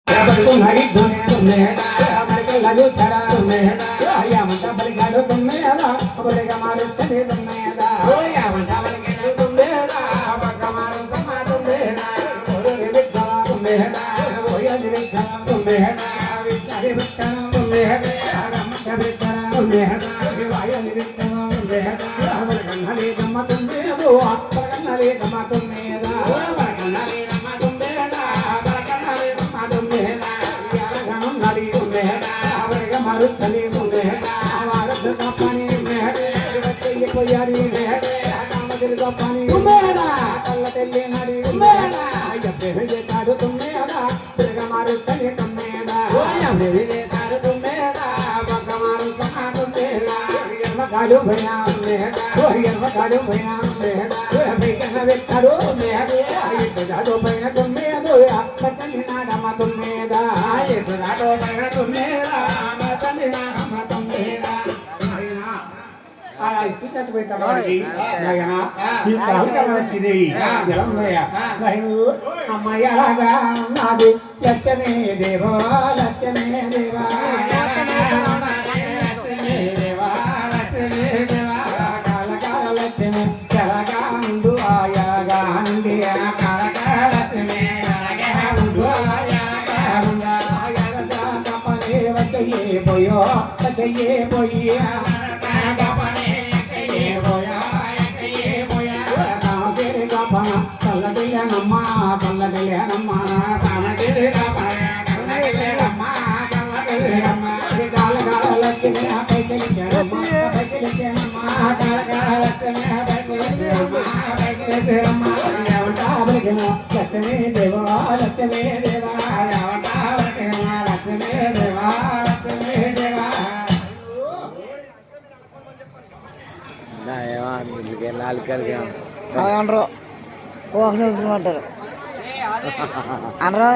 तुम्हारी तुम्हें हमारे के लालू छड़ा तुम्हें या मता बल गाड़ो तुम्हें आला बोले का मारो चले तुम्हें आला या मता बल गाड़ो तुम्हें आला बका मारो समा तुम्हें आला बोले रे बिका तुम्हें आला बोया रे बिका तुम्हें आला विचारे बिका तुम्हें आला मता बिका तुम्हें आला वाया रे बिका तुम्हें आला बोले कन्हले जमा तुम्हें वो कन्हले जमा तुम्हें आला कन्हले जमा तुम्हें आला कन्हले जमा तुम्हें आला मारू चले मुझे हमारा दिल का पानी में है बच्चे ये कोई यारी में है काम दिल का पानी मेरा कल तेरे नारी मेरा जब से ये काढ़ो तुम मेरा दिल का मारू चले तुम मेरा ओ या मेरे ये काढ़ो तुम मेरा बका मारू समा तुम मेरा ये मकालो भैया मेरा ओ ये मकालो भैया मेरा ओ भैया ना वे काढ़ो मेरा ये तो जादो भैया तुम मेरा या पतंग ना डमा तुम मेरा ये तो जादो भैया तुम मेरा kita tuh kita lagi, ya na, kita harus ciri, jalan raya, lalu amaya laga, nadi, lacene deva, lacene deva, lacene deva, kala kala lacene, kala gandu aya gandia, kala kala lacene, kala gandu aya ganda, aya ganda kapane vacaye boyo, vacaye boya. लाल कर गया అనరు ఓ అంటారు అనరు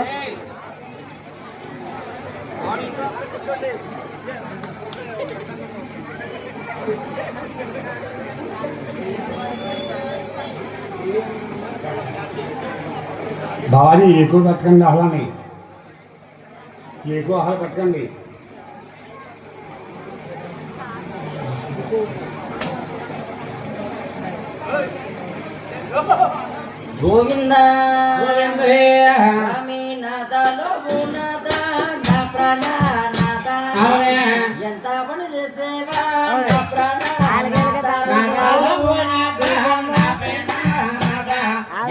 బావాజీ ఎక్కువ పట్టకండి అహ్లాని ఎక్కువ అహ్లా పట్టకండి గోవింద గోవింద స్వామి నాదాలో నాద నా ప్రాణనాద ఎంత పని చేసేవా నా ప్రాణనాద నాదాలో నాద నా ప్రాణనాద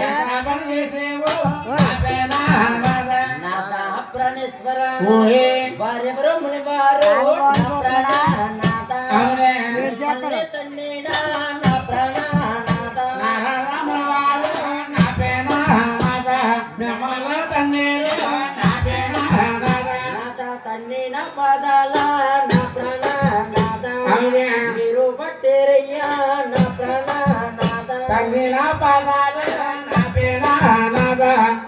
ఎంత పని చేసేవో నా ప్రాణనాద నాద ప్రాణేశ్వర ఓహే వారి బ్రహ్మని వారు నా ప్రాణనాద అవనే చేతడే తన్నేడా నా ప్రాణనాద పదాల నా ప్రాణనాద మీరు పట్టేరయ్యా నా ప్రాణనాద తన్నిన పదాల నా ప్రాణనాద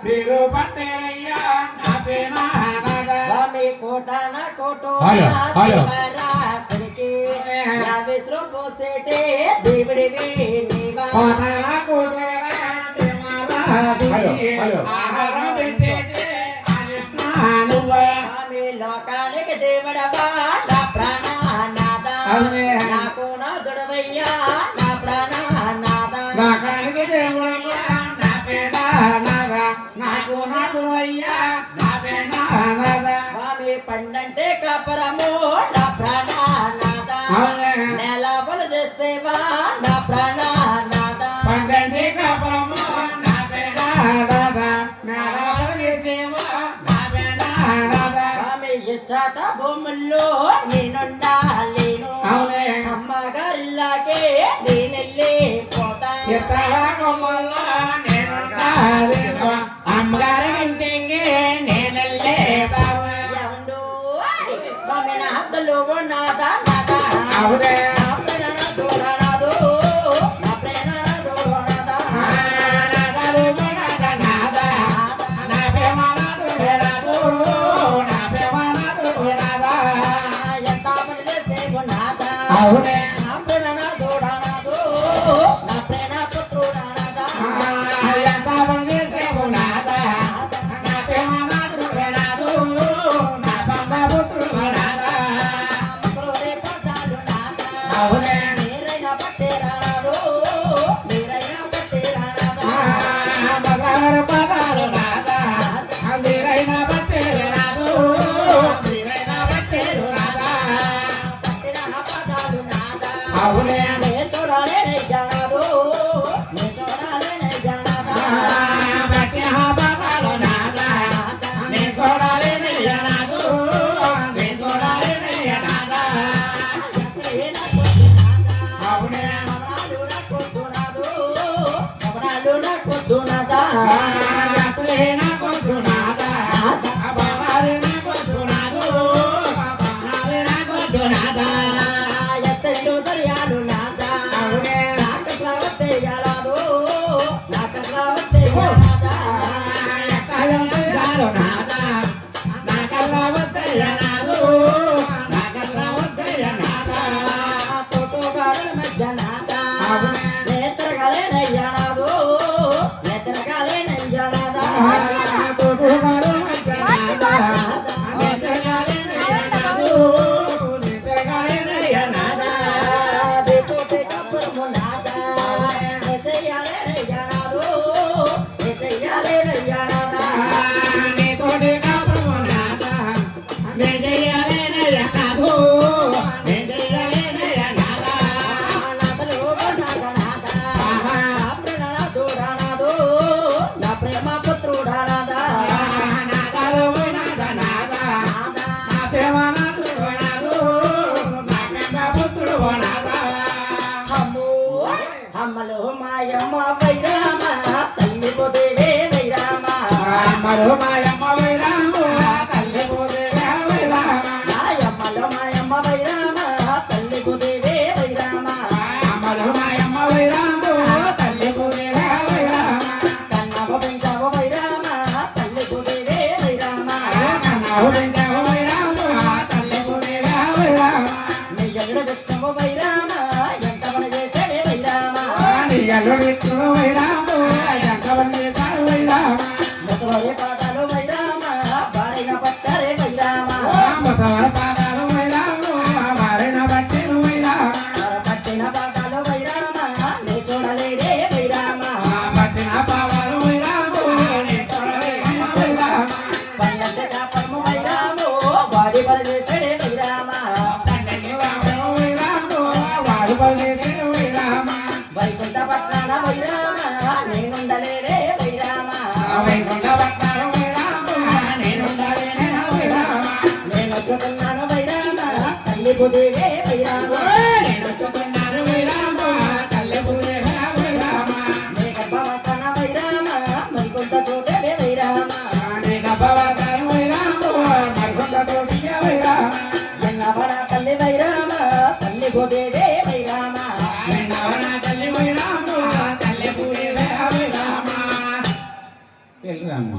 మీరు పట్టేరయ్యా నా ప్రాణనాద స్వామి కోటాన కోటో రాత్రికి 50 రూపాయలే దేవుడివి నీవా కోటాన కోటో ఆహారం పెట్టేటే స్వామి లోకానికి దేవుడవా నా ప్రాణనాద నాకు నా దొడవయ్యా నా ప్రాణనాద లోకానికి దేవుడవా నా ప్రాణనాద నాకు నా దొడవయ్యా నా ప్రాణనాద స్వామి పండంటే కాపరము నా ప్రాణనాద నెల పని చేసేవా నా ప్రాణనాద పండంటే కాపరము నా ప్రాణనాద నెల పని చేసేవా చాట భూముల్లో నేనుండాలేను అమ్మగారిలాగే నేనెళ్ళి పోతా అమ్మగారి ఇంటికి నేనెళ్ళే స్వామి నా హద్దులు నాదా నాదా అవునే అవునే నా ప్రేమ పుత్రుడా ఎంత మంది దేవునాదా నా ప్రేమ ఎత్తలేనా కొట్టునాదా బాణాలేనా కొట్టునాదు బాణాలేనా కొట్టునాదా ఎత్తడు దర్యాలు నాదా అవునే నాక ప్రవర్తయ్యాడు నాక ప్రవర్తయ్యాడా ఎక్కలంటారు నాదా నాకల్లా వద్దయ్యనాదు నాకల్లా వద్దయ్యనాదా తోటగాడు మధ్య నాదా అవునే నేత్రగాలే నయ్యాడు నేత్రగాలే నయ్యాడా తోటగాడు మధ్యనాదా నేత్రగాలే నయ్యనాదు నేత్రగాలే నయ్యనాదా తోటే కప్పము నాదా ఎత్తయ్యాలే నయ్యాడు ఎత్తయ్యాలే నయ్యాడా నీతోటి కాపురము నాదా నేజయ్యాలే నయ్యనాదు నేజయ్యాలే నయ్యనాదా నాదలో నాదా ప్రాణ దూరానాదు నా ప్రేమ పుత్రుడానాదా నాదాలో నాదా నాదా నా ప్రేమ నాదు నాదు నా కంద పుత్రుడు నాదా అమ్మో అమ్మలో మాయమ్మ వైరామ తల్లి పొదేవే వైరామ మరో మాయమ్మ వైరాము తల్లి పోదే వైరామ మాయమ్మలో మాయమ్మ వైరామ తల్లి పొదేవే వైరామ మరో మాయమ్మ వైరాము తల్లి పోదే వైరామ కన్నవ పెంచావ వైరామ తల్లి పొదేవే వైరామ కన్నావు పెంచావు వైరాము తల్లి పోదే వైరామ నీ ఎదురు విష్ణువు వైరామ ఎంత పని చేశాడే వైరామ నీళ్ళు విత్తుడు వైరాము ఎంతమంది తాడు వైరామ ముసలి పాటలు వైరామ బారిన పట్టరే వైరామ ముసవర పాదాలు వైరాము మారిన బట్టెలు వైరామ పట్టిన పాటలు వైరామ నీ చూడలేదే వైరామ పట్టిన పావాలు వైరాము నీ తొడవేమ వైరామ పన్నెండు కాపము వైరాము వాడి పని చేశాడే వైరామ తండ్రిని వామను వైరాము వారు బలిదే వైరామ వైకుంఠ పట్టాన వైరామ నేనుండలేదే వైరామ వైకుంఠ పట్టాలు వైరాము నేనుండాలేనే వైరామ నేను వచ్చుతున్నాను వైరామ తల్లి బుదేవే వైరామ నేను వచ్చుతున్నాను వైరాము తల్లి పూజే వైరామ నీ గర్భవతన వైరామ వైకుంఠ చూడలే వైరామ నీ గర్భవతాలు వైరాము మరికొండతో వైరామ ఎన్నవన తల్లి వైరామ తల్లి బుదేవే వైరామ నిన్నవన తల్లి వైరాము తల్లి పూజే వైరామ వెళ్ళరామ్మ